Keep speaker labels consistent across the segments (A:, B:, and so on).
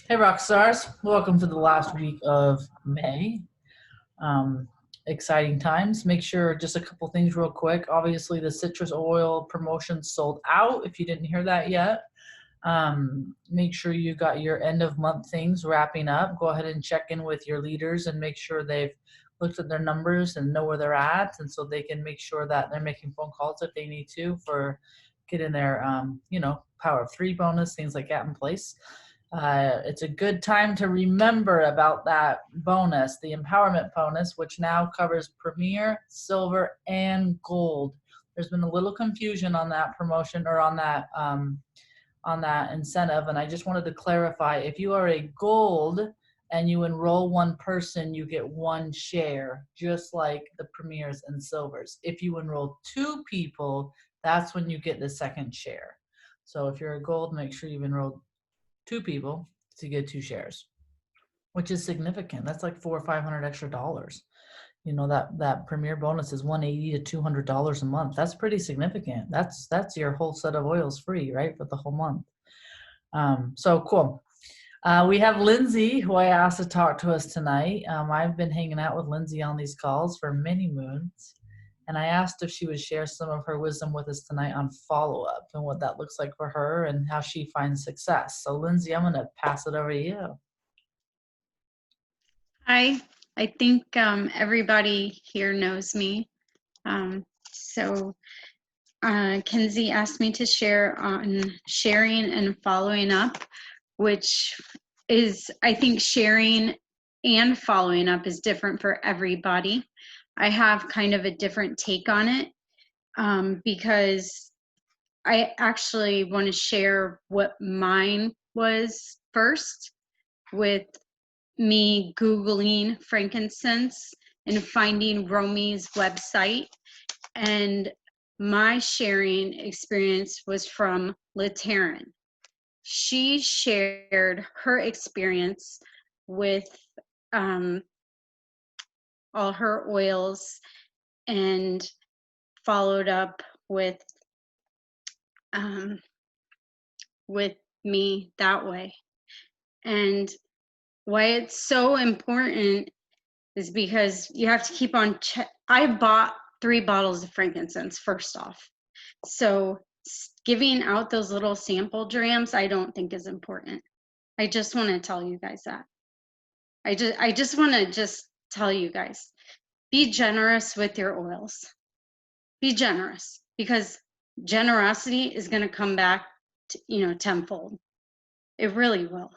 A: Hey, rock stars! Welcome to the last week of May. Um, Exciting times. Make sure just a couple things real quick. Obviously, the citrus oil promotion sold out. If you didn't hear that yet, make sure you got your end of month things wrapping up. Go ahead and check in with your leaders and make sure they've looked at their numbers and know where they're at, and so they can make sure that they're making phone calls if they need to for getting their power of three bonus, things like that in place. It's a good time to remember about that bonus, the empowerment bonus, which now covers premier, silver, and gold. There's been a little confusion on that promotion or on that incentive, and I just wanted to clarify: if you are a gold and you enroll one person, you get one share, just like the premiers and silvers. If you enroll two people, that's when you get the second share. So if you're a gold, make sure you've enrolled two people to get two shares, which is significant. That's like $400 or $500 extra dollars. You know, that premier bonus is $180 to $200 a month. That's pretty significant. That's your whole set of oils free, right, for the whole month. So cool. We have Lindsay, who I asked to talk to us tonight. I've been hanging out with Lindsay on these calls for many moons, and I asked if she would share some of her wisdom with us tonight on follow-up and what that looks like for her and how she finds success. So Lindsay, I'm going to pass it over to you.
B: Hi, I think everybody here knows me. Kenzie asked me to share on sharing and following up, which is, I think sharing and following up is different for everybody. I have kind of a different take on it because I actually want to share what mine was first with me Googling frankincense and finding Romy's website. And my sharing experience was from Latarin. She shared her experience with all her oils and followed up with me that way. And why it's so important is because you have to keep on I bought 3 bottles of frankincense first off. So giving out those little sample drams, I don't think is important. I just want to tell you guys that. I just want to tell you guys, be generous with your oils. Be generous, because generosity is going to come back to, tenfold. It really will.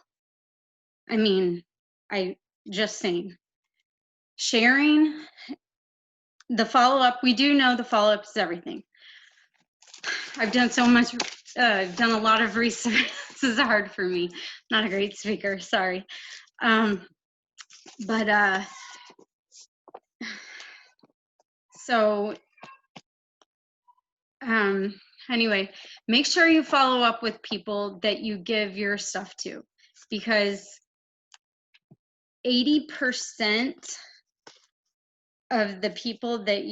B: I mean, I just saying. Sharing the follow-up, we do know the follow-up is everything. I've done so much, done a lot of research. This is hard for me. Not a great speaker, sorry. Anyway, make sure you follow up with people that you give your stuff to, because 80% of the people that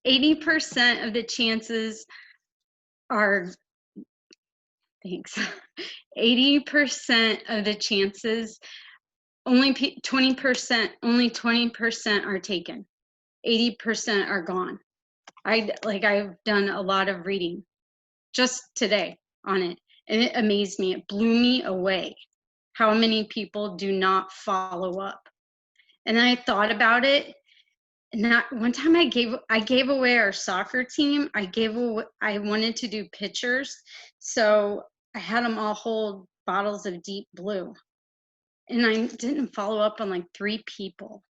B: 80% of the chances are, thanks, 80% of the chances, only 20% are taken. 80% are gone. I've done a lot of reading just today on it, and it amazed me. It blew me away how many people do not follow up. And I thought about it, and that one time I gave away our soccer team. I wanted to do pictures, so I had them all hold bottles of Deep Blue, and I didn't follow up on like 3 people,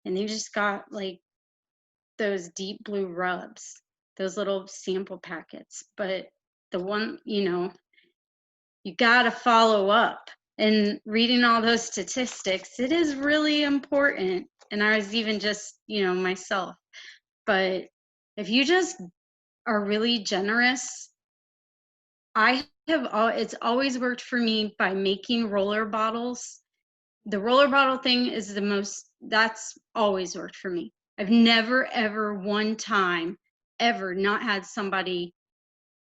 B: and they just got like those Deep Blue rubs, those little sample packets. But the one, you gotta follow up. And reading all those statistics, it is really important. And I was even just, myself. But if you just are really generous, it's always worked for me by making roller bottles. The roller bottle thing is that's always worked for me. I've never, ever one time, ever not had somebody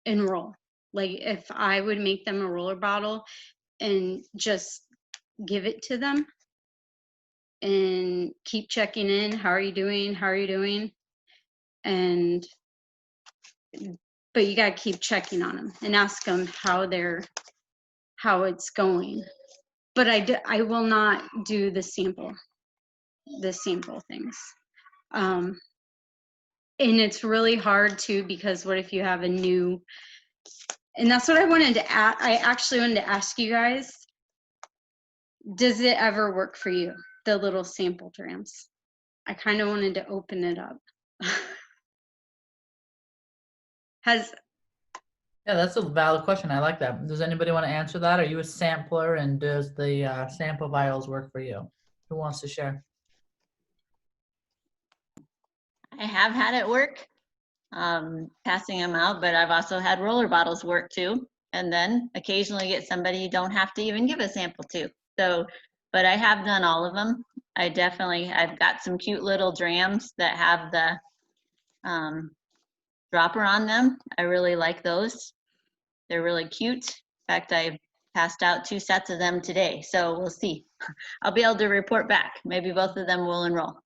B: enroll. Like if I would make them a roller bottle and just give it to them and keep checking in, how are you doing? How are you doing? And but you got to keep checking on them and ask them how it's going. But I will not do the sample things. And it's really hard too, because what if you have a new, and that's what I wanted to ask. I actually wanted to ask you guys, does it ever work for you, the little sample drams? I kind of wanted to open it up.
A: Yeah, that's a valid question. I like that. Does anybody want to answer that? Are you a sampler, and does the sample vials work for you? Who wants to share?
C: I have had it work, passing them out, but I've also had roller bottles work too. And then occasionally get somebody you don't have to even give a sample to. So, but I have done all of them. I've got some cute little drams that have the dropper on them. I really like those. They're really cute. In fact, I passed out 2 sets of them today. So we'll see. I'll be able to report back. Maybe both of them will enroll.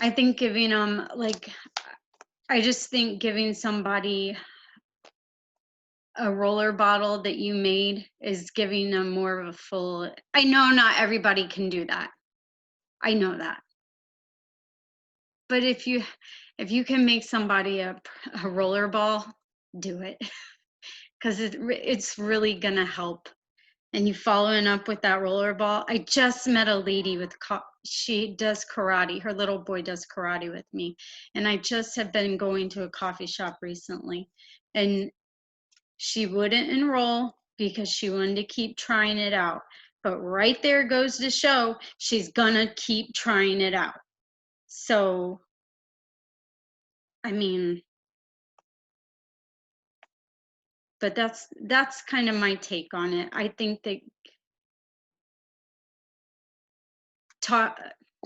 B: I think giving them, like, I just think giving somebody a roller bottle that you made is giving them more of a full, I know not everybody can do that. I know that. But if you can make somebody a roller ball, do it. Because it's really gonna help. And you following up with that roller ball. I just met a lady with she does karate. Her little boy does karate with me, and I just have been going to a coffee shop recently, and she wouldn't enroll because she wanted to keep trying it out. But right there goes to show she's gonna keep trying it out. So, I mean, but that's kind of my take on it. I think that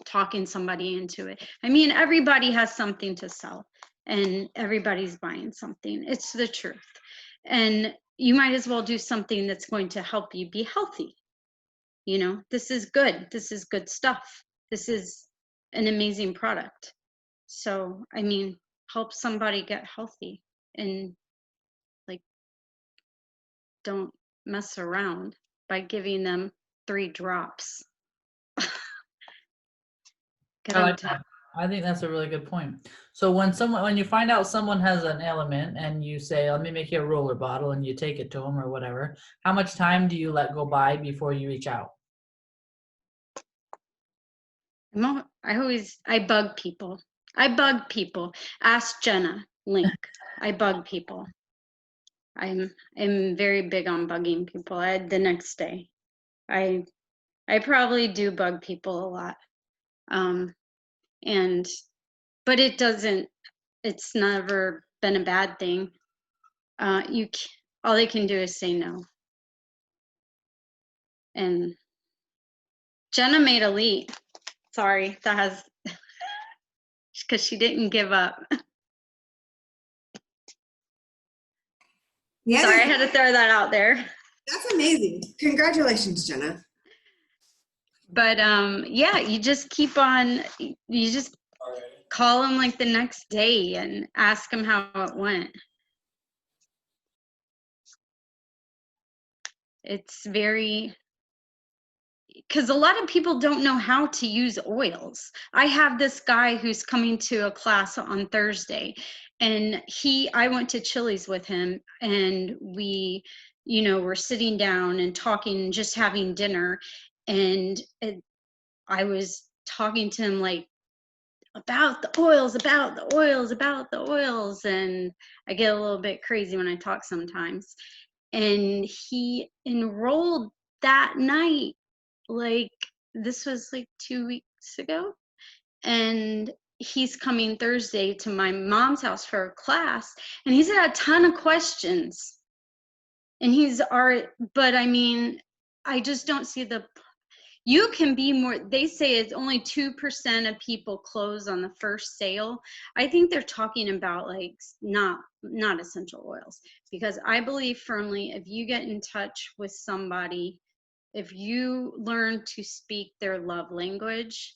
B: talking somebody into it. I mean, everybody has something to sell and everybody's buying something. It's the truth. And you might as well do something that's going to help you be healthy. You know, this is good. This is good stuff. This is an amazing product. So, I mean, help somebody get healthy and like don't mess around by giving them 3 drops.
A: I like that. I think that's a really good point. So when you find out someone has an ailment and you say, let me make you a roller bottle, and you take it to them or whatever, how much time do you let go by before you reach out?
B: I bug people. Ask Jenna Link. I bug people. I'm very big on bugging people. The next day. I probably do bug people a lot. But it's never been a bad thing. All they can do is say no. And Jenna made Elite. Sorry, that has, because she didn't give up.
D: Yeah,
B: sorry, I had to throw that out there.
D: That's amazing. Congratulations, Jenna.
B: But yeah, you just keep on, you just call them like the next day and ask them how it went. It's very, because a lot of people don't know how to use oils. I have this guy who's coming to a class on Thursday, and I went to Chili's with him, and we, were sitting down and talking, just having dinner, and I was talking to him like about the oils, and I get a little bit crazy when I talk sometimes. And he enrolled that night. Like, this was like 2 weeks ago, and he's coming Thursday to my mom's house for a class, and he's got a ton of questions, and but I mean, I just don't see You can be more, they say it's only 2% of people close on the first sale. I think they're talking about like not essential oils, because I believe firmly if you get in touch with somebody, if you learn to speak their love language,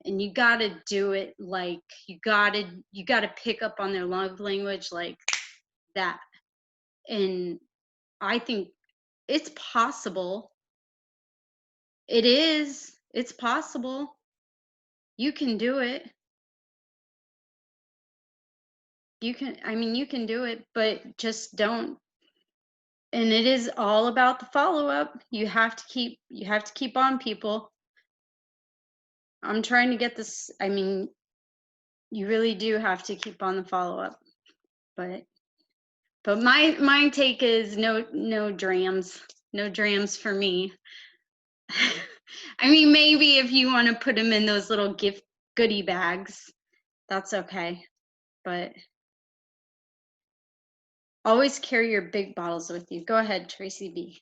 B: and you got to do it like you got to pick up on their love language like that. And I think it's possible. It's possible. You can do it. You can do it, but just don't. And it is all about the follow-up. You have to keep on, people. I'm trying to get this. You really do have to keep on the follow-up. But my take is no drams. No drams for me. Maybe if you want to put them in those little goodie bags, that's okay. But always carry your big bottles with you. Go ahead, Tracy B.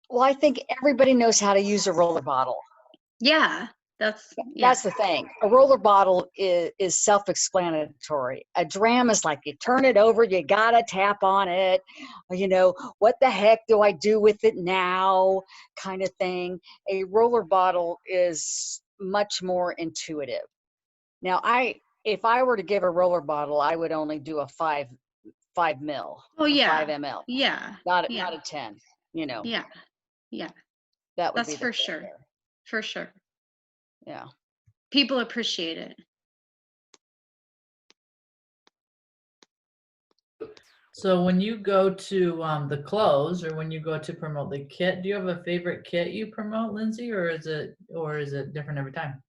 E: Well, I think everybody knows how to use a roller bottle.
B: Yeah, that's
E: the thing. A roller bottle is self-explanatory. A dram is like you turn it over, you gotta tap on it. What the heck do I do with it now? Kind of thing. A roller bottle is much more intuitive. Now, if I were to give a roller bottle, I would only do a 5 ml.
B: Oh yeah.
E: 5 ml.
B: Yeah.
E: Not a 10.
B: Yeah. Yeah.
E: That would
B: That's
E: be
B: for sure.
E: there.
B: For sure.
E: Yeah.
B: People appreciate it.
A: So when you go to the close, or when you go to promote the kit, do you have a favorite kit you promote, Lindsay, or is it different every time?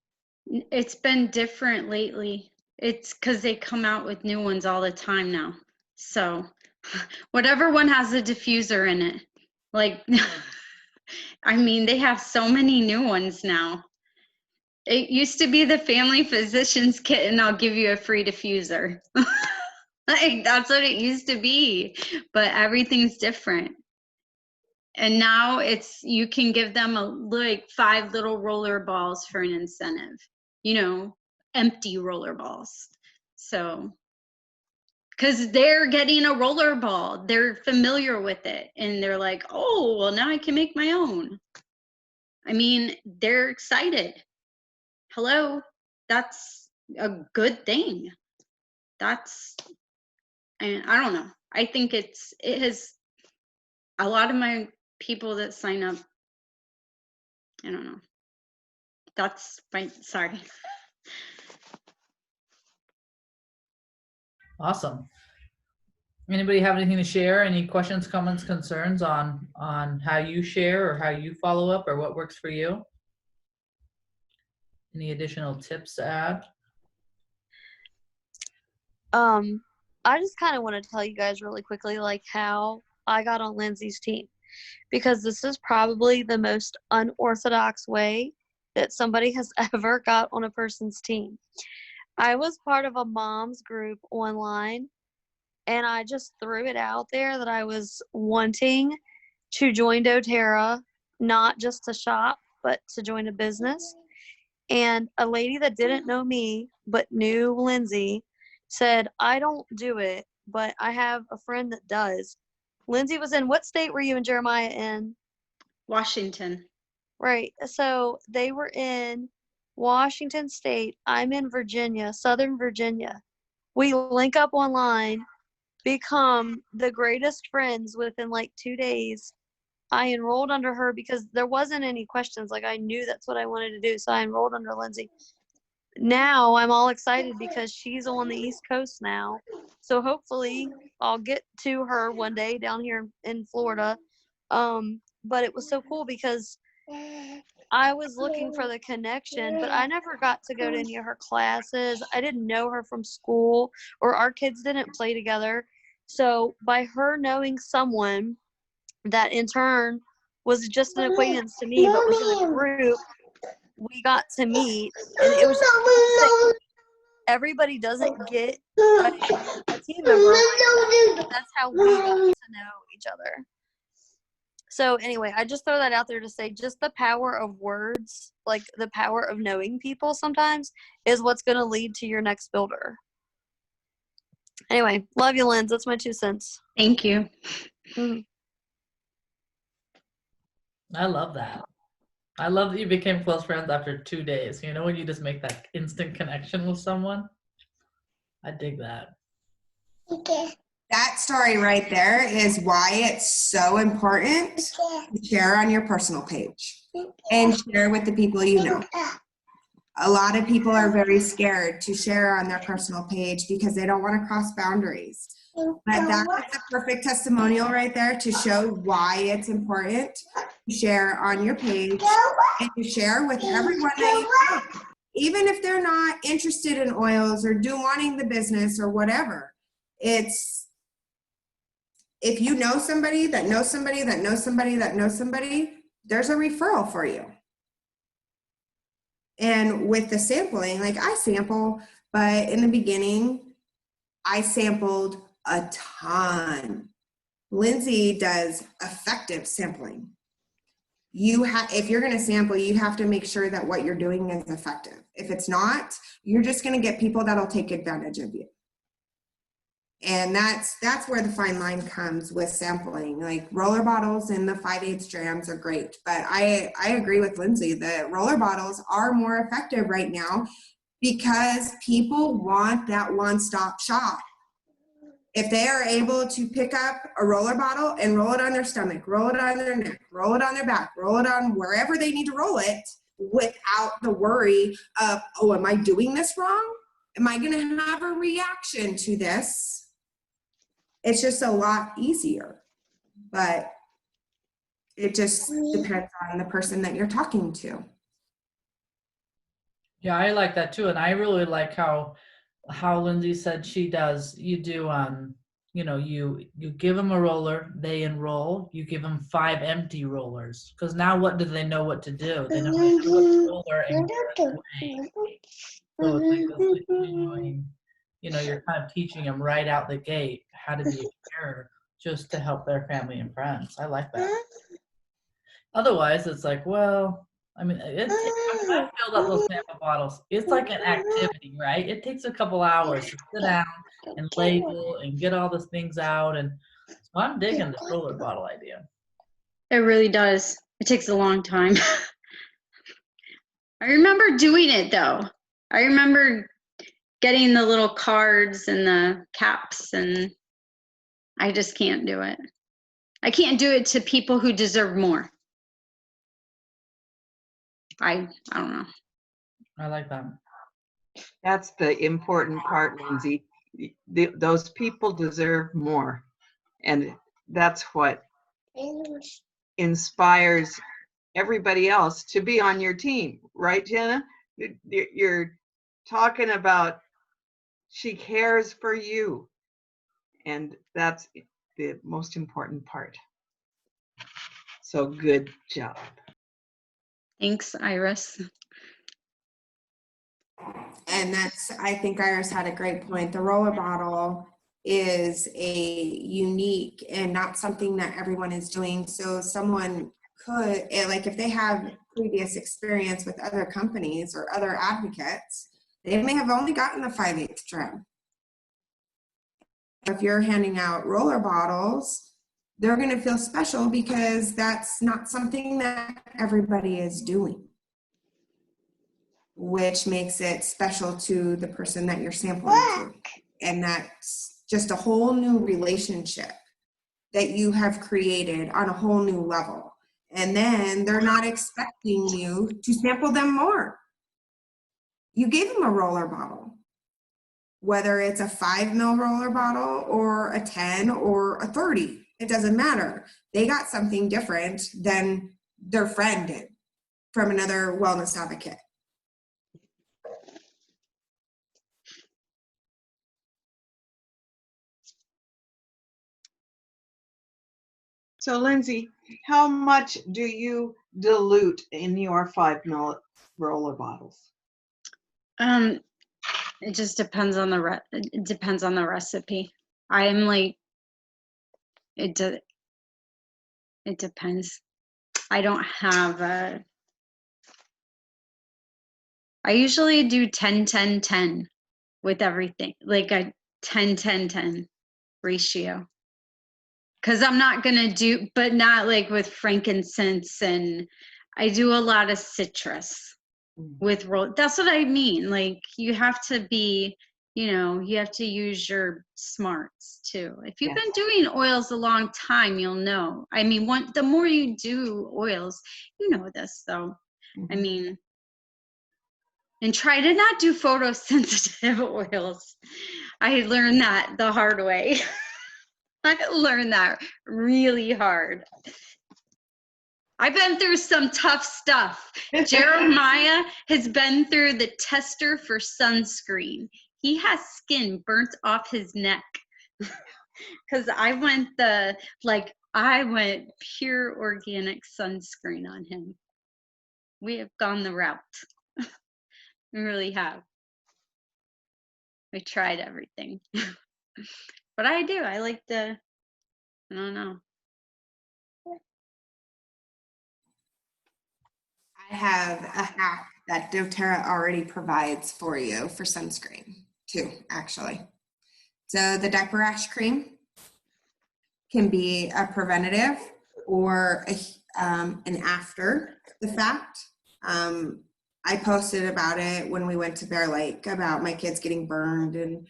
B: It's been different lately. It's because they come out with new ones all the time now. So whatever one has a diffuser in it. Like, they have so many new ones now. It used to be the family physician's kit and I'll give you a free diffuser. Like, that's what it used to be. But everything's different. And now you can give them like 5 little roller balls for an incentive, empty roller balls. So, because they're getting a roller ball, they're familiar with it. And they're like, oh, well, now I can make my own. They're excited. Hello, that's a good thing. I don't know. I think it has a lot of my people that sign up. I don't know. That's fine. Sorry.
A: Awesome. Anybody have anything to share? Any questions, comments, concerns on how you share or how you follow up or what works for you? Any additional tips to add?
F: I just kind of want to tell you guys really quickly, like how I got on Lindsay's team, because this is probably the most unorthodox way that somebody has ever got on a person's team. I was part of a mom's group online, and I just threw it out there that I was wanting to join doTERRA, not just to shop, but to join a business. And a lady that didn't know me but knew Lindsay said, I don't do it, but I have a friend that does. Lindsay was in, what state were you and Jeremiah in?
B: Washington.
F: Right. So they were in Washington State. I'm in Virginia, Southern Virginia. We link up online, become the greatest friends within like 2 days. I enrolled under her because there wasn't any questions. Like, I knew that's what I wanted to do. So I enrolled under Lindsay. Now I'm all excited because she's on the East Coast now. So hopefully I'll get to her one day down here in Florida. But it was so cool because I was looking for the connection, but I never got to go to any of her classes. I didn't know her from school, or our kids didn't play together. So by her knowing someone that in turn was just an acquaintance to me, but was in a group, we got to meet, and it was just, everybody doesn't get a team member like that, but that's how we got to know each other. So anyway, I just throw that out there to say just the power of words, like the power of knowing people sometimes is what's going to lead to your next builder. Anyway, love you, Linz. That's my 2 cents.
B: Thank you.
F: Mhm.
A: I love that. I love that you became close friends after 2 days. You know, when you just make that instant connection with someone. I dig that.
D: That story right there is why it's so important to share on your personal page and share with the people you know. A lot of people are very scared to share on their personal page because they don't want to cross boundaries. But that's a perfect testimonial right there to show why it's important to share on your page and to share with everyone that you know. Even if they're not interested in oils or wanting the business or whatever. It's, if you know somebody that knows somebody that knows somebody that knows somebody, there's a referral for you. And with the sampling, like I sample, but in the beginning, I sampled a ton. Lindsay does effective sampling. If you're going to sample, you have to make sure that what you're doing is effective. If it's not, you're just going to get people that'll take advantage of you. And that's where the fine line comes with sampling. Like roller bottles and the 5/8 drams are great, but I agree with Lindsay that roller bottles are more effective right now because people want that one-stop shop. If they are able to pick up a roller bottle and roll it on their stomach, roll it on their neck, roll it on their back, roll it on wherever they need to roll it without the worry of, oh, am I doing this wrong? Am I going to have a reaction to this? It's just a lot easier, but it just depends on the person that you're talking to.
A: Yeah, I like that too. And I really like how Lindsay said she does. You do, you know, you give them a roller, they enroll, you give them 5 empty rollers. Because now what do they know what to do? They know how to do a roller and give it away. So it's like this continuing, you know, you're kind of teaching them right out the gate how to be a carer just to help their family and friends. I like that. Otherwise, it's like, well, I mean, I filled up those sample bottles. It's like an activity, right? It takes a couple hours to sit down and label and get all the things out. And so I'm digging this roller bottle idea.
B: It really does. It takes a long time. I remember doing it though. I remember getting the little cards and the caps, and I just can't do it. I can't do it to people who deserve more. I don't know.
A: I like that.
G: That's the important part, Lindsay. Those people deserve more. And that's what inspires everybody else to be on your team. Right, Jenna? You're talking about she cares for you. And that's the most important part. So good job.
B: Thanks, Iris.
D: And I think Iris had a great point. The roller bottle is a unique and not something that everyone is doing. So someone could, like if they have previous experience with other companies or other advocates, they may have only gotten the 5/8 dram. If you're handing out roller bottles, they're going to feel special because that's not something that everybody is doing, which makes it special to the person that you're sampling to. And that's just a whole new relationship that you have created on a whole new level. And then they're not expecting you to sample them more. You gave them a roller bottle, whether it's a 5 ml roller bottle or a 10 or a 30, it doesn't matter. They got something different than their friend did from another wellness advocate.
G: So Lindsay, how much do you dilute in your 5 ml roller bottles?
B: It just depends on it depends on the recipe. I'm like, It depends. I don't have a, I usually do 10, 10, 10 with everything, like a 10, 10, 10 ratio. Because I'm not going to do, but not like with frankincense, and I do a lot of citrus with roll. That's what I mean. Like you have to be, you have to use your smarts too. If you've been doing oils a long time, you'll know. I mean, the more you do oils, you know this though. I mean, and try to not do photosensitive oils. I learned that the hard way. I learned that really hard. I've been through some tough stuff. Jeremiah has been through the tester for sunscreen. He has skin burnt off his neck. Because I went pure organic sunscreen on him. We have gone the route. We really have. We tried everything. But I do. I like I don't know.
D: I have a hack that doTERRA already provides for you for sunscreen too, actually. So the diaper rash cream can be a preventative or an after the fact. I posted about it when we went to Bear Lake about my kids getting burned and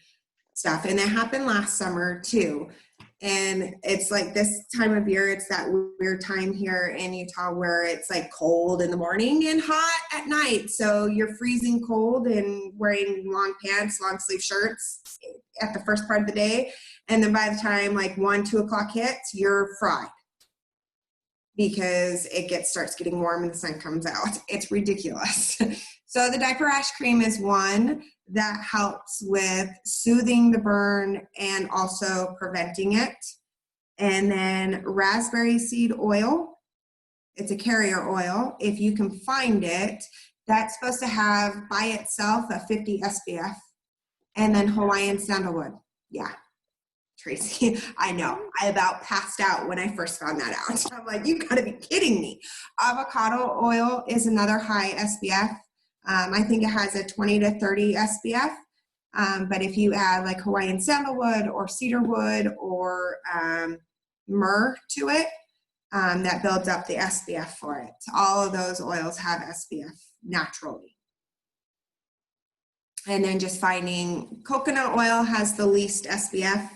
D: stuff. And it happened last summer too. And it's like this time of year, it's that weird time here in Utah where it's like cold in the morning and hot at night. So you're freezing cold and wearing long pants, long sleeve shirts at the first part of the day. And then by the time like 1, 2 o'clock hits, you're fried because it starts getting warm and the sun comes out. It's ridiculous. So the diaper rash cream is one that helps with soothing the burn and also preventing it. And then raspberry seed oil. It's a carrier oil. If you can find it, that's supposed to have by itself a 50 SPF. And then Hawaiian sandalwood. Yeah. Tracy, I know. I about passed out when I first found that out. I'm like, you gotta be kidding me. Avocado oil is another high SPF. I think it has a 20 to 30 SPF. But if you add like Hawaiian sandalwood or cedarwood or myrrh to it, that builds up the SPF for it. All of those oils have SPF naturally. And then just finding coconut oil has the least SPF.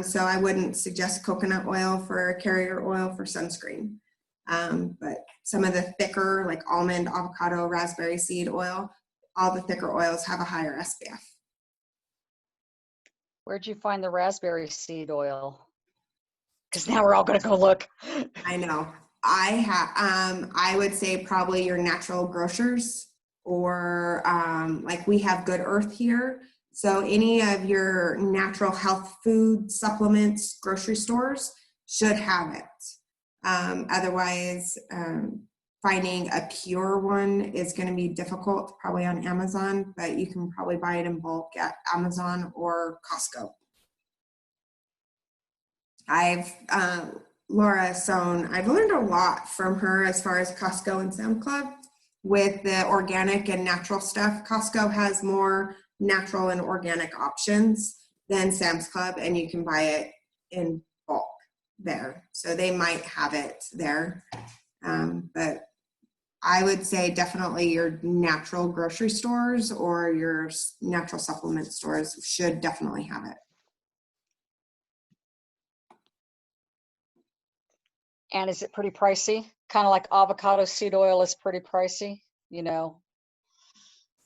D: So I wouldn't suggest coconut oil for carrier oil for sunscreen. But some of the thicker, like almond, avocado, raspberry seed oil, all the thicker oils have a higher SPF.
E: Where'd you find the raspberry seed oil? Because now we're all going to go look.
D: I know. I would say probably your natural grocers or like we have Good Earth here. So any of your natural health food supplements, grocery stores should have it. Otherwise, finding a pure one is going to be difficult, probably on Amazon, but you can probably buy it in bulk at Amazon or Costco. Laura Sohn, I've learned a lot from her as far as Costco and Sam's Club with the organic and natural stuff. Costco has more natural and organic options than Sam's Club, and you can buy it in bulk there. So they might have it there. But I would say definitely your natural grocery stores or your natural supplement stores should definitely have it.
E: And is it pretty pricey? Kind of like avocado seed oil is pretty pricey, you know?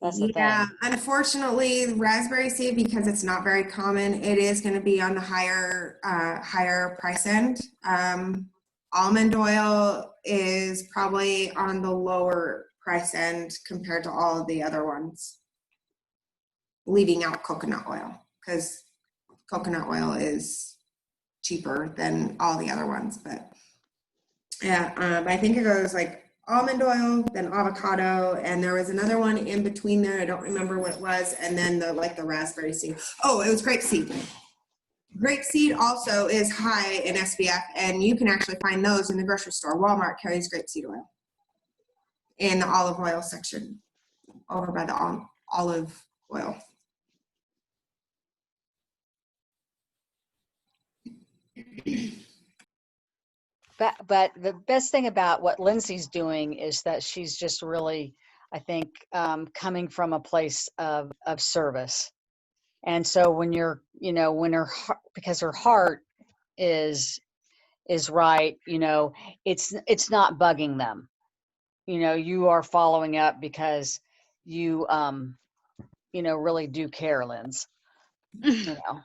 E: That's the thing.
D: Unfortunately, raspberry seed, because it's not very common, it is going to be on the higher price end. Almond oil is probably on the lower price end compared to all of the other ones, leaving out coconut oil because coconut oil is cheaper than all the other ones. But yeah, I think it goes like almond oil, then avocado, and there was another one in between there. I don't remember what it was. And then the raspberry seed. Oh, it was grapeseed. Grapeseed also is high in SPF, and you can actually find those in the grocery store. Walmart carries grapeseed oil in the olive oil section over by the olive oil.
E: But the best thing about what Lindsay's doing is that she's just really, I think, coming from a place of service. And so when you're, you know, because her heart is right, you know, it's not bugging them. You know, you are following up because you, you know, really do care, Linz. You know.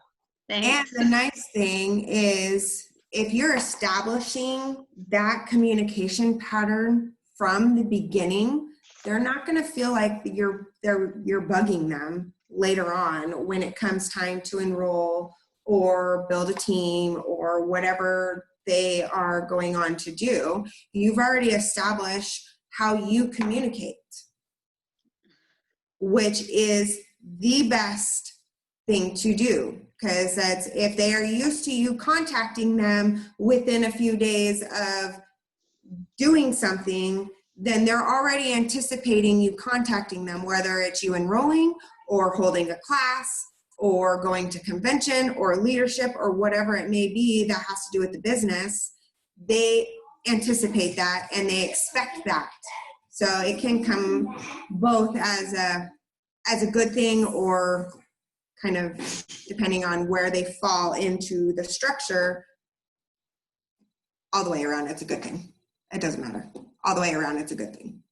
B: Thanks.
D: And the nice thing is, if you're establishing that communication pattern from the beginning, they're not going to feel like you're bugging them later on when it comes time to enroll or build a team or whatever they are going on to do. You've already established how you communicate, which is the best thing to do, because that's, if they are used to you contacting them within a few days of doing something, then they're already anticipating you contacting them, whether it's you enrolling or holding a class or going to convention or leadership or whatever it may be that has to do with the business. They anticipate that and they expect that. So it can come both as a good thing, or kind of depending on where they fall into the structure. All the way around, it's a good thing. It doesn't matter. All the way around, it's a good thing.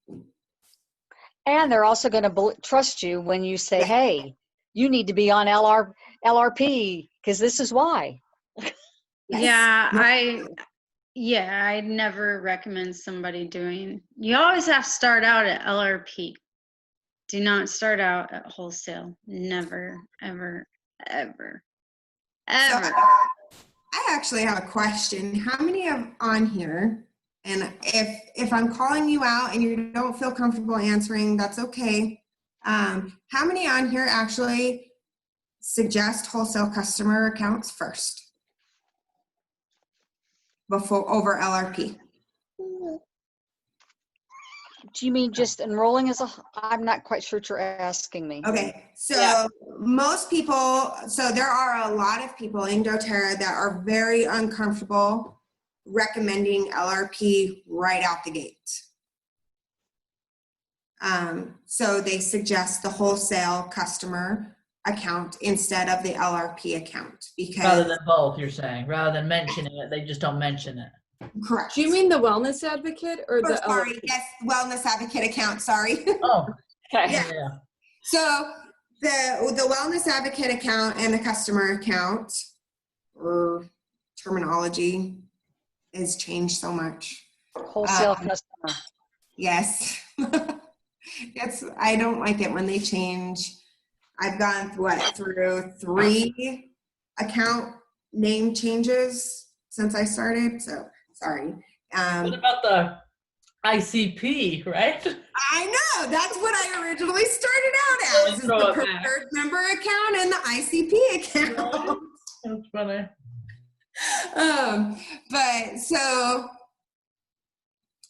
E: And they're also going to trust you when you say, hey, you need to be on LRP because this is why.
B: Yeah, I'd never recommend somebody doing, you always have to start out at LRP. Do not start out at wholesale. Never, ever, ever, ever.
D: So I actually have a question. How many on here, and if I'm calling you out and you don't feel comfortable answering, that's okay. How many on here actually suggest wholesale customer accounts first before over LRP?
E: Do you mean just enrolling I'm not quite sure what you're asking me.
D: Okay, so most people, so there are a lot of people in doTERRA that are very uncomfortable recommending LRP right out the gate. So they suggest the wholesale customer account instead of the LRP account, because
A: Rather than both, you're saying, rather than mentioning it, they just don't mention it.
D: correct.
H: Do you mean the wellness advocate or the
D: sorry,
H: LRP?
D: yes, wellness advocate account, sorry.
A: Oh,
H: Okay.
A: yeah.
D: So the wellness advocate account and the customer account, or terminology, has changed so much.
E: Wholesale customer.
D: Yes. I don't like it when they change. I've gone through 3 account name changes since I started, so sorry.
A: What about the ICP, right?
D: I know, that's what I originally started out as, is the preferred member account and the ICP account.
A: That's funny.
D: But so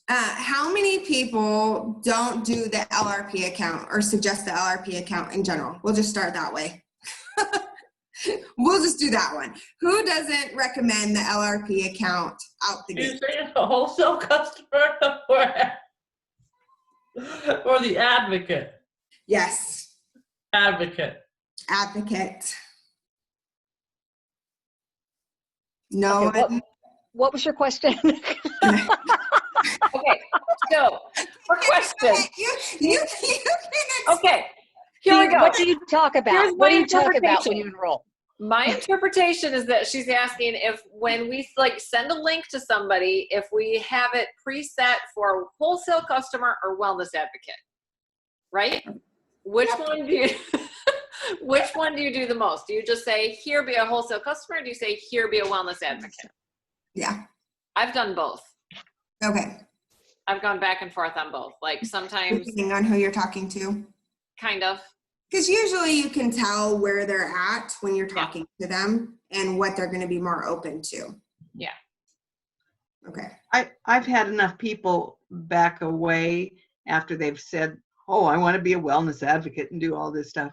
D: how many people don't do the LRP account or suggest the LRP account in general? We'll just start that way. We'll just do that one. Who doesn't recommend the LRP account out the
A: You're
D: gate?
A: saying a wholesale customer or the advocate?
D: Yes.
A: Advocate.
D: Advocate. No
E: Okay,
D: one.
E: what was your question?
H: Okay, so for question.
D: You
H: Okay, here we go.
E: What do you talk about?
H: Here's
E: What
H: my
E: do you talk about
H: interpretation.
E: when you enroll?
H: My interpretation is that she's asking if when we like send a link to somebody, if we have it preset for wholesale customer or wellness advocate, right? Which one do you which one do you do the most? Do you just say here be a wholesale customer, or do you say here be a wellness advocate?
D: Yeah.
H: I've done both.
D: Okay.
H: I've gone back and forth on both. Like sometimes
D: Depending on who you're talking to.
H: kind of.
D: Because usually you can tell where they're at when you're talking to them and what they're going to be more open to.
H: Yeah.
D: Okay.
G: I've had enough people back away after they've said, oh, I want to be a wellness advocate and do all this stuff,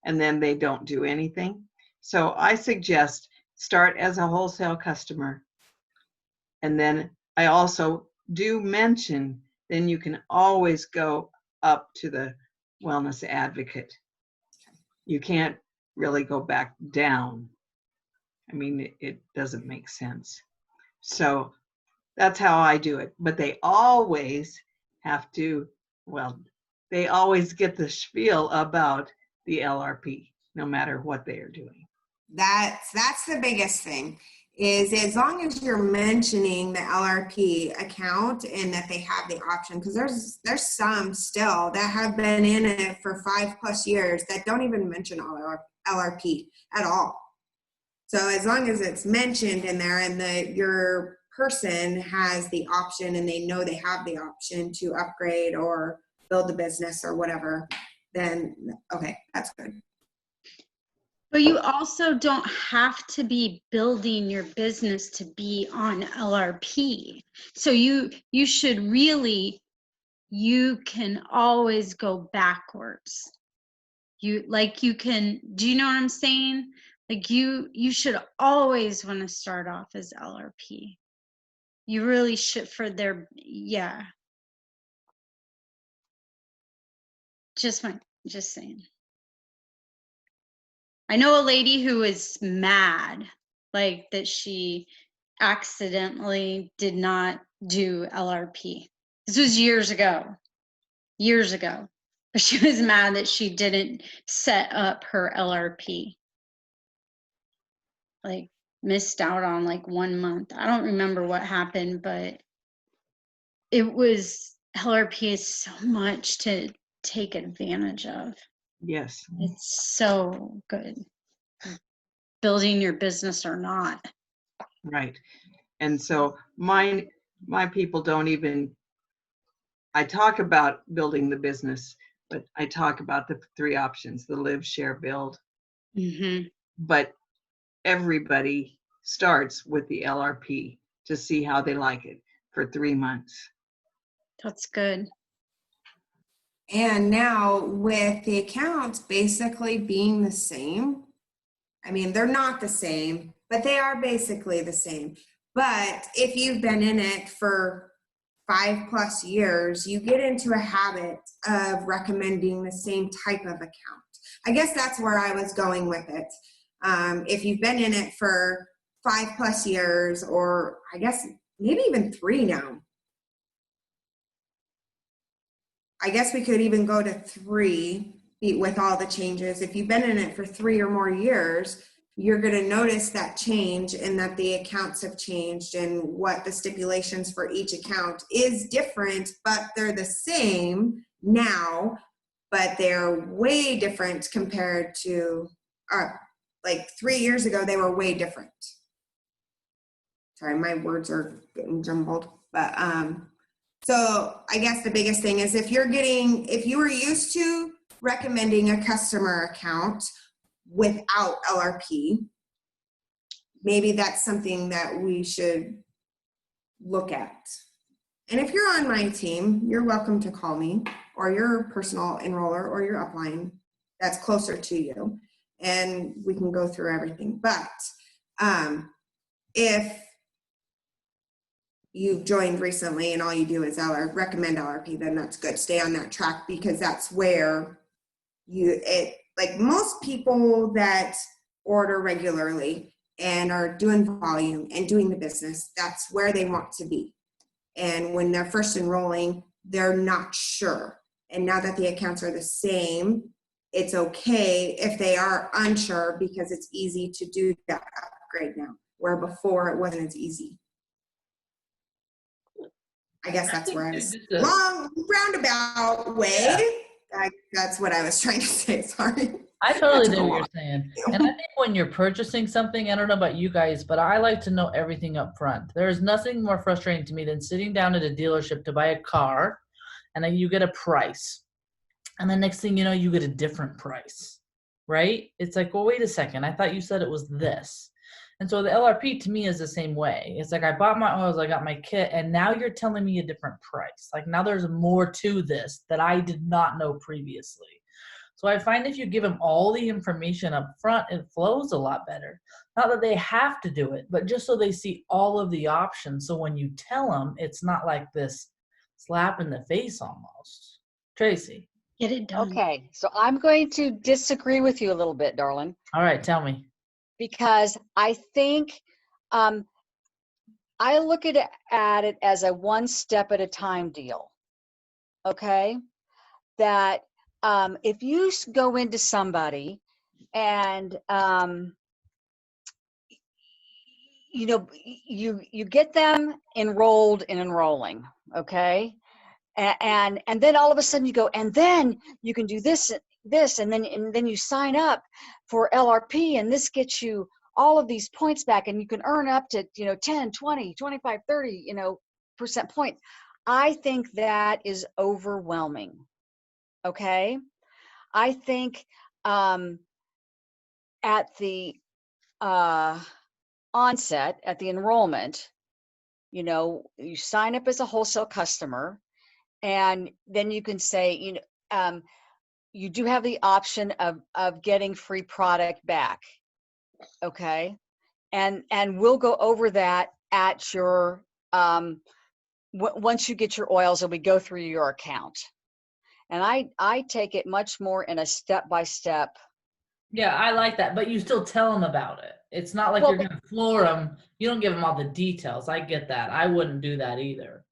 G: and then they don't do anything. So I suggest start as a wholesale customer. And then I also do mention, then you can always go up to the wellness advocate. You can't really go back down. I mean, it doesn't make sense. So that's how I do it. But they always have to, well, they always get the spiel about the LRP, no matter what they are doing.
D: That's the biggest thing, is as long as you're mentioning the LRP account and that they have the option, because there's some still that have been in it for 5+ years that don't even mention LRP at all. So as long as it's mentioned in there and your person has the option and they know they have the option to upgrade or build a business or whatever, then okay, that's good.
B: But you also don't have to be building your business to be on LRP. So you should really, you can always go backwards. Do you know what I'm saying? Like you should always want to start off as LRP. You really should just saying. I know a lady who was mad, like that she accidentally did not do LRP. This was years ago. But she was mad that she didn't set up her LRP. Like missed out on like 1 month. I don't remember what happened, but LRP is so much to take advantage of.
G: Yes.
B: It's so good. Building your business or not.
G: Right. And so my people don't even, I talk about building the business, but I talk about the 3 options, the live, share, build.
B: Mm-hmm.
G: But everybody starts with the LRP to see how they like it for 3 months.
B: That's good.
D: And now with the accounts basically being the same, I mean, they're not the same, but they are basically the same. But if you've been in it for 5+ years, you get into a habit of recommending the same type of account. I guess that's where I was going with it. If you've been in it for 5+ years, or I guess maybe even 3 now. I guess we could even go to 3 with all the changes. If you've been in it for 3 or more years, you're going to notice that change and that the accounts have changed and what the stipulations for each account is different, but they're the same now, but they're way different compared to like 3 years ago, they were way different. Sorry, my words are getting jumbled, but so I guess the biggest thing is if you were used to recommending a customer account without LRP, maybe that's something that we should look at. And if you're on my team, you're welcome to call me, or your personal enroller or your upline that's closer to you, and we can go through everything. But if you've joined recently and all you do is recommend LRP, then that's good. Stay on that track, because that's where like most people that order regularly and are doing volume and doing the business, that's where they want to be. And when they're first enrolling, they're not sure. And now that the accounts are the same, it's okay if they are unsure, because it's easy to do that upgrade now, where before it wasn't as easy. I guess that's where I was long roundabout way. That's what I was trying to say. Sorry.
A: I totally know what you're saying. And I think when you're purchasing something, I don't know about you guys, but I like to know everything up front. There's nothing more frustrating to me than sitting down at a dealership to buy a car, and then you get a price. And the next thing you know, you get a different price, right? It's like, well, wait a second. I thought you said it was this. And so the LRP to me is the same way. It's like I bought my oils, I got my kit, and now you're telling me a different price. Like now there's more to this that I did not know previously. So I find if you give them all the information up front, it flows a lot better. Not that they have to do it, but just so they see all of the options. So when you tell them, it's not like this slap in the face almost. Tracy.
B: Get it done.
E: Okay, so I'm going to disagree with you a little bit, darling,
A: All right, tell me.
E: because I think I look at it as a one step at a time deal. Okay, that if you go into somebody and you know you get them enrolled in enrolling, okay, and then all of a sudden you go, and then you can do this, and then you sign up for LRP, and this gets you all of these points back, and you can earn up to 10, 20, 25, 30 percent points. I think that is overwhelming. Okay, I think at the onset, at the enrollment, you sign up as a wholesale customer, and then you can say, you do have the option of getting free product back. Okay, and we'll go over that at your once you get your oils, and we go through your account. And I take it much more in a step-by-step.
A: Yeah, I like that, but you still tell them about it. It's not like
E: Well,
A: you're going to floor them. You don't give them all the details. I get that. I wouldn't do that either.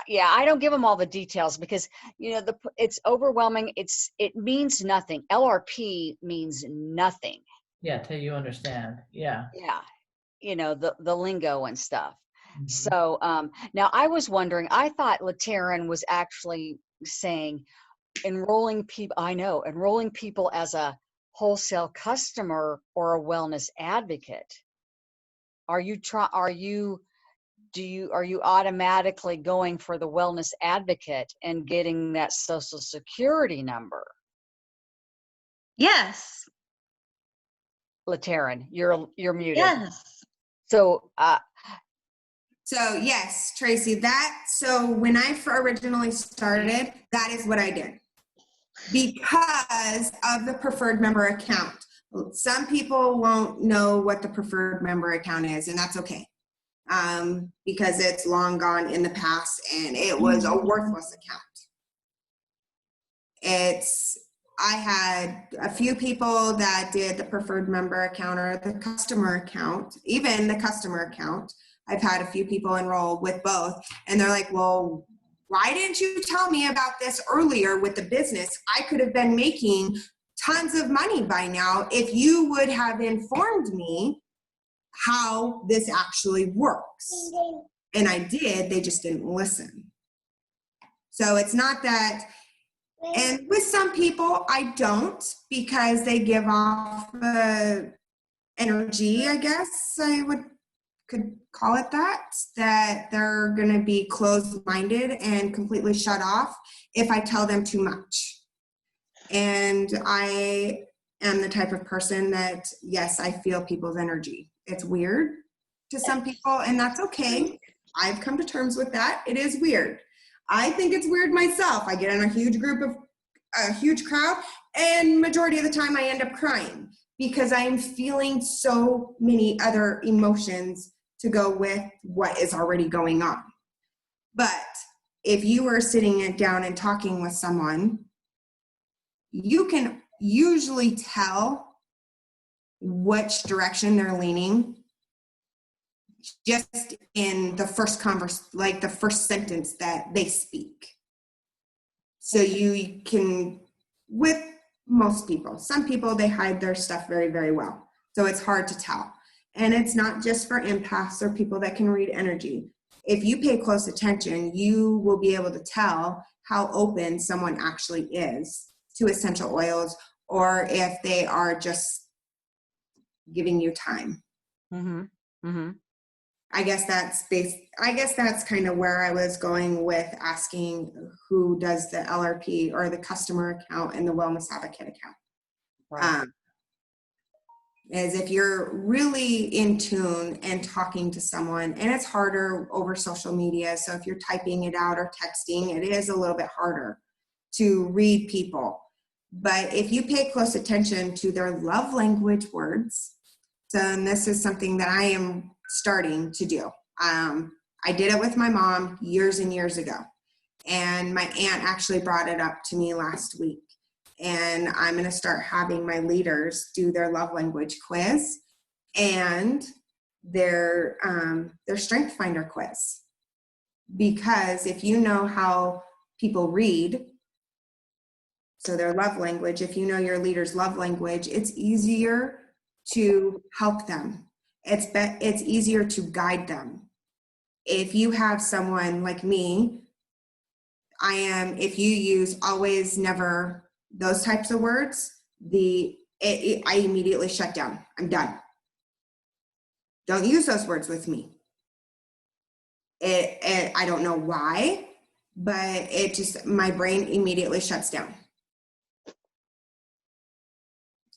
E: Yeah, I don't give them all the details because it's overwhelming. It means nothing. LRP means nothing.
A: Yeah, till you understand. Yeah.
E: Yeah, the lingo and stuff.
A: Mhm.
E: So now I was wondering. I thought Lateran was actually saying enrolling people as a wholesale customer or a wellness advocate. Are you automatically going for the wellness advocate and getting that social security number?
B: Yes.
E: Lateran, you're muted.
B: Yes.
E: So
D: So yes, Tracy, so when I originally started, that is what I did because of the preferred member account. Some people won't know what the preferred member account is, and that's okay. Because it's long gone in the past and it was a worthless account. I had a few people that did the preferred member account or the customer account, even the customer account. I've had a few people enroll with both, and they're like, well, why didn't you tell me about this earlier with the business? I could have been making tons of money by now if you would have informed me how this actually works. And I did, they just didn't listen. So it's not that, and with some people I don't, because they give off the energy, I guess I could call it that they're gonna be closed-minded and completely shut off if I tell them too much. And I am the type of person that, yes, I feel people's energy. It's weird to some people, and that's okay. I've come to terms with that. It is weird. I think it's weird myself. I get in a huge crowd, and majority of the time I end up crying because I am feeling so many other emotions to go with what is already going on. But if you are sitting down and talking with someone, you can usually tell which direction they're leaning just in the first the first sentence that they speak. So you can, with most people, some people, they hide their stuff very, very well. So it's hard to tell. And it's not just for empaths or people that can read energy. If you pay close attention, you will be able to tell how open someone actually is to essential oils, or if they are just giving you time.
E: Mm-hmm. Mm-hmm.
D: I guess that's kind of where I was going with asking who does the LRP or the customer account and the wellness advocate account.
E: Right.
D: Is if you're really in tune and talking to someone, and it's harder over social media. So if you're typing it out or texting, it is a little bit harder to read people. But if you pay close attention to their love language words, so and this is something that I am starting to do. I did it with my mom years and years ago. And my aunt actually brought it up to me last week. And I'm going to start having my leaders do their love language quiz and their strength finder quiz. Because if you know how people read, so their love language, if you know your leader's love language, it's easier to help them. It's easier to guide them. If you have someone like me, if you use always, never, those types of words, I immediately shut down. I'm done. Don't use those words with me. I don't know why, but my brain immediately shuts down.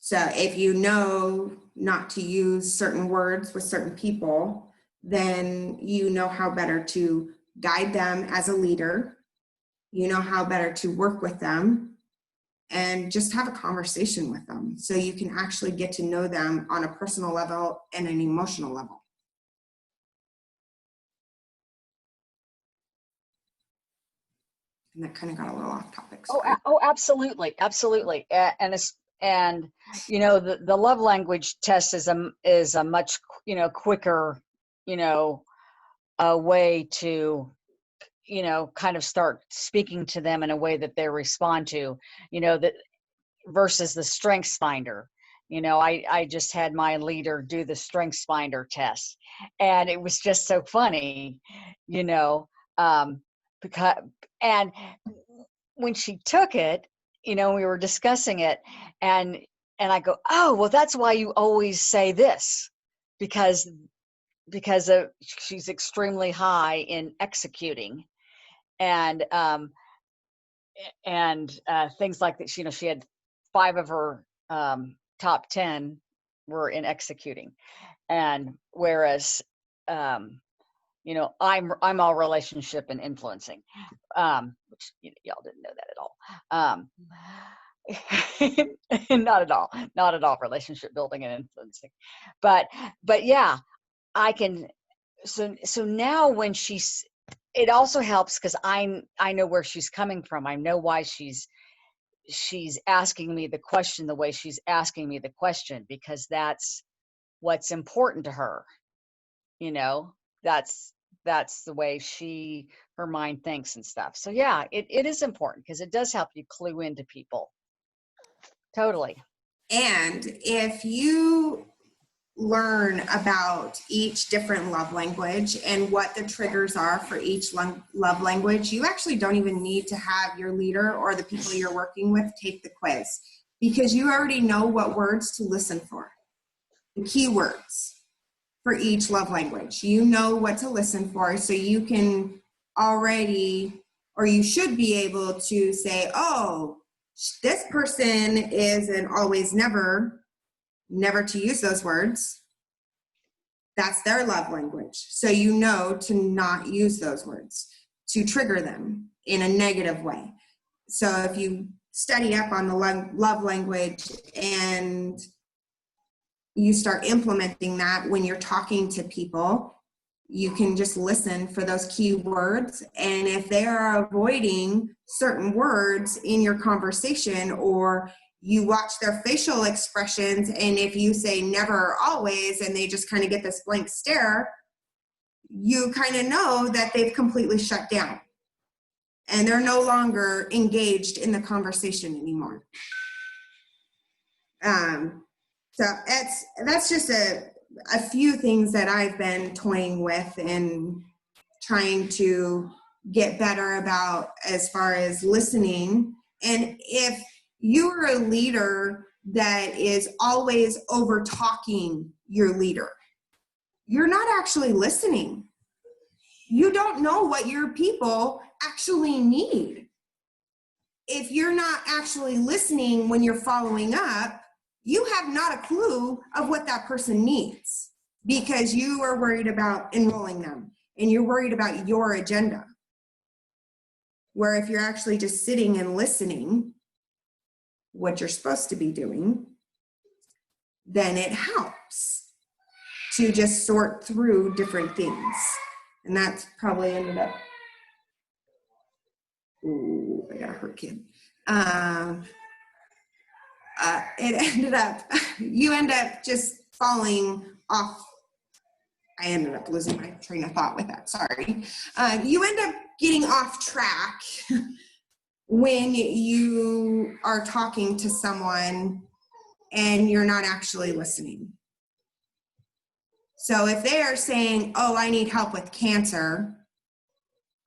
D: So if you know not to use certain words with certain people, then you know how better to guide them as a leader. You know how better to work with them and just have a conversation with them so you can actually get to know them on a personal level and an emotional level. And that kind of got a little off topic.
E: Oh, absolutely. Absolutely. And you know, the love language test is a much, you know, quicker, you know, a way to, you know, kind of start speaking to them in a way that they respond to, you know, that versus the strengths finder. You know, I just had my leader do the strengths finder test, and it was just so funny, you know, because, and when she took it, you know, we were discussing it, and I go, oh, well, that's why you always say this, because she's extremely high in executing, and things like that. You know, she had 5 of her top 10 were in executing, and whereas you know, I'm all relationship and influencing, which y'all didn't know that at all. Not at all relationship building and influencing, but yeah, I can. So now when it also helps because I know where she's coming from. I know why she's asking me the question the way she's asking me the question, because that's what's important to her. You know, that's the way her mind thinks and stuff. So yeah, it is important because it does help you clue into people. Totally.
D: And if you learn about each different love language and what the triggers are for each love language, you actually don't even need to have your leader or the people you're working with take the quiz, because you already know what words to listen for, the keywords for each love language. You know what to listen for, so you can already, or you should be able to say, oh, this person is an always, never to use those words. That's their love language. So you know to not use those words, to trigger them in a negative way. So if you study up on the love language and you start implementing that when you're talking to people, you can just listen for those key words. And if they are avoiding certain words in your conversation, or you watch their facial expressions, and if you say never or always, and they just kind of get this blank stare, you kind of know that they've completely shut down and they're no longer engaged in the conversation anymore. So that's just a few things that I've been toying with and trying to get better about as far as listening. And if you're a leader that is always over talking your leader, you're not actually listening. You don't know what your people actually need. If you're not actually listening when you're following up, you have not a clue of what that person needs because you are worried about enrolling them and you're worried about your agenda. Where if you're actually just sitting and listening, what you're supposed to be doing, then it helps to just sort through different things. And that's probably ended up, ooh, I got a hurt kid. It ended up, you end up just falling off. I ended up losing my train of thought with that, sorry. You end up getting off track when you are talking to someone and you're not actually listening. So if they are saying, oh, I need help with cancer,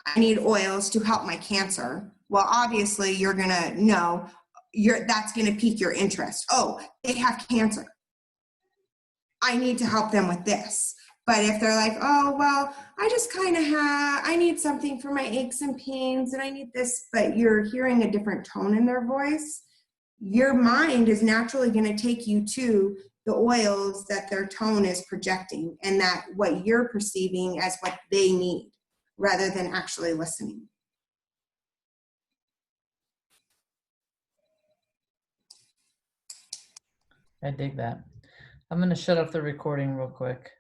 D: I need oils to help my cancer, well, obviously you're gonna know that's gonna pique your interest. Oh, they have cancer. I need to help them with this. But if they're like, oh, well, I just kind of I need something for my aches and pains and I need this, but you're hearing a different tone in their voice, your mind is naturally going to take you to the oils that their tone is projecting and that what you're perceiving as what they need rather than actually listening.
A: I dig that. I'm going to shut off the recording real quick.